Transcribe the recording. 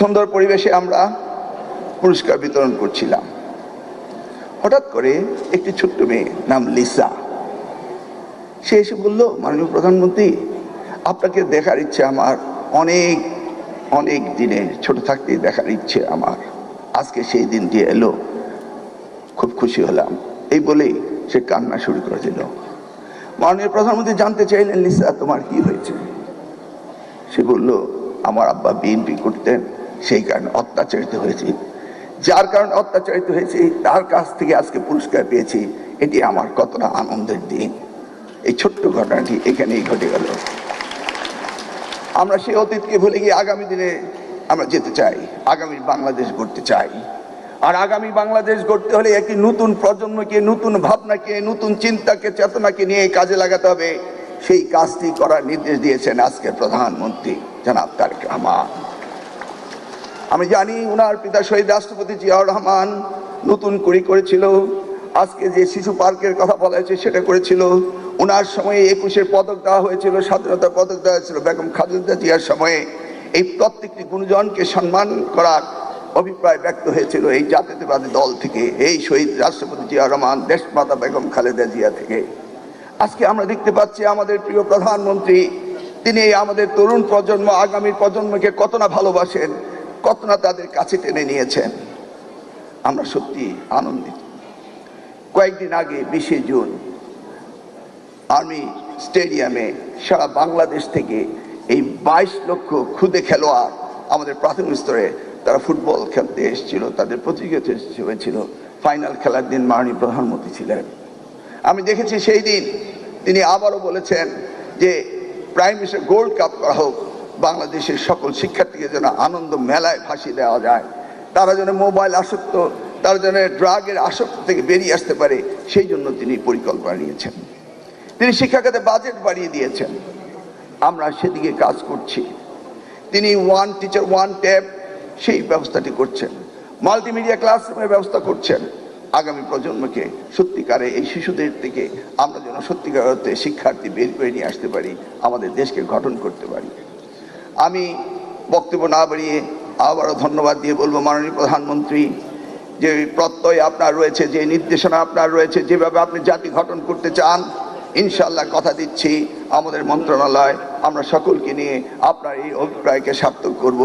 সুন্দর পরিবেশে আমরা পুরস্কার বিতরণ করছিলাম। হঠাৎ করে একটি ছোট্ট মেয়ে, নাম লিসা, সে এসে বলল, মাননীয় প্রধানমন্ত্রী, আপনাকে দেখার ইচ্ছে আমার অনেক অনেক দিনে, ছোট থাকতেই দেখার ইচ্ছে আমার, আজকে সেই দিনটি এলো, খুব খুশি হলাম। এই বলেই সে কান্না শুরু করে দিল। মাননীয় প্রধানমন্ত্রী জানতে চাইলেন, লিসা, তোমার কি হয়েছে? সে বলল, আমার আব্বা বিএনপি করতেন, সেই কারণে অত্যাচারিত হয়েছি, যার কারণে অত্যাচারিত হয়েছি তার কাছ থেকে আজকে পুরস্কার পেয়েছি, এটি আমার কতটা আনন্দের দিন। এই ছোট্ট ঘটনাটি এখানেই ঘটে গেল। আমরা সেই অতীতকে ভুলে গিয়ে আগামী দিনে আমরা যেতে চাই, আগামী বাংলাদেশ গড়তে চাই। আর আগামী বাংলাদেশ গড়তে হলে একটি নতুন প্রজন্মকে, নতুন ভাবনাকে, নতুন চিন্তাকে, চেতনাকে নিয়ে কাজে লাগাতে হবে। সেই কাজটি করার নির্দেশ দিয়েছেন আজকের প্রধানমন্ত্রী জনাব তারেক রহমান। আমি জানি উনার পিতা শহীদ রাষ্ট্রপতি জিয়াউর রহমান নতুন করেছিল, আজকে যে শিশু পার্কের কথা বলা হয়েছে সেটা করেছিল। উনার সময়ে 21-এর পদক দেওয়া হয়েছিল, স্বাধীনতার পদক দেওয়া হয়েছিল বেগম খালেদা জিয়ার সময়ে। এই প্রত্যেকটি গুণজনকে সম্মান করার অভিপ্রায় ব্যক্ত হয়েছিল এই জাতীয়তাবাদী দল থেকে, এই শহীদ রাষ্ট্রপতি জিয়াউর রহমান, দেশমাতা বেগম খালেদা জিয়া থেকে। আজকে আমরা দেখতে পাচ্ছি আমাদের প্রিয় প্রধানমন্ত্রী, তিনি আমাদের তরুণ প্রজন্ম, আগামী প্রজন্মকে কত না ভালোবাসেন, কত না তাদের কাছে টেনে নিয়েছেন। আমরা সত্যি আনন্দিত। কয়েকদিন আগে 20শে জুন আর্মি স্টেডিয়ামে সারা বাংলাদেশ থেকে এই 22 লক্ষ ক্ষুদে খেলোয়াড় আমাদের প্রাথমিক স্তরে তারা ফুটবল খেলতে এসেছিল, তাদের প্রতিযোগিতা হয়েছিল। ফাইনাল খেলার দিন মাননীয় প্রধানমন্ত্রী ছিলেন। আমি দেখেছি সেই দিন তিনি আবারও বলেছেন যে প্রাইম মিনিস্টার গোল্ড কাপ করা হোক, বাংলাদেশের সকল শিক্ষার্থীকে যেন আনন্দ মেলায় ভাসিয়ে দেওয়া যায়, তারা যেন মোবাইল আসক্ত, তারা যেন ড্রাগের আসক্ত থেকে বেরিয়ে আসতে পারে, সেই জন্য তিনি পরিকল্পনা নিয়েছেন। তিনি শিক্ষা খাতে বাজেট বাড়িয়ে দিয়েছেন, আমরা সেদিকে কাজ করছি। তিনি ওয়ান টিচার ওয়ান ট্যাব সেই ব্যবস্থাটি করছেন, মাল্টিমিডিয়া ক্লাসরুমের ব্যবস্থা করছেন। আগামী প্রজন্মকে সত্যিকারে এই শিশুদের থেকে আমরা যেন সত্যিকার অর্থে শিক্ষার্থী বের করে নিয়ে আসতে পারি, আমাদের দেশকে গঠন করতে পারি। আমি বক্তব্য না বাড়িয়ে আবারও ধন্যবাদ দিয়ে বলবো, মাননীয় প্রধানমন্ত্রী, যে প্রত্যয় আপনার রয়েছে, যে নির্দেশনা আপনার রয়েছে, যেভাবে আপনি জাতি গঠন করতে চান, ইনশাআল্লাহ কথা দিচ্ছি আমাদের মন্ত্রণালয় আমরা সকলকে নিয়ে আপনার এই অভিপ্রায়কে সার্থক করব।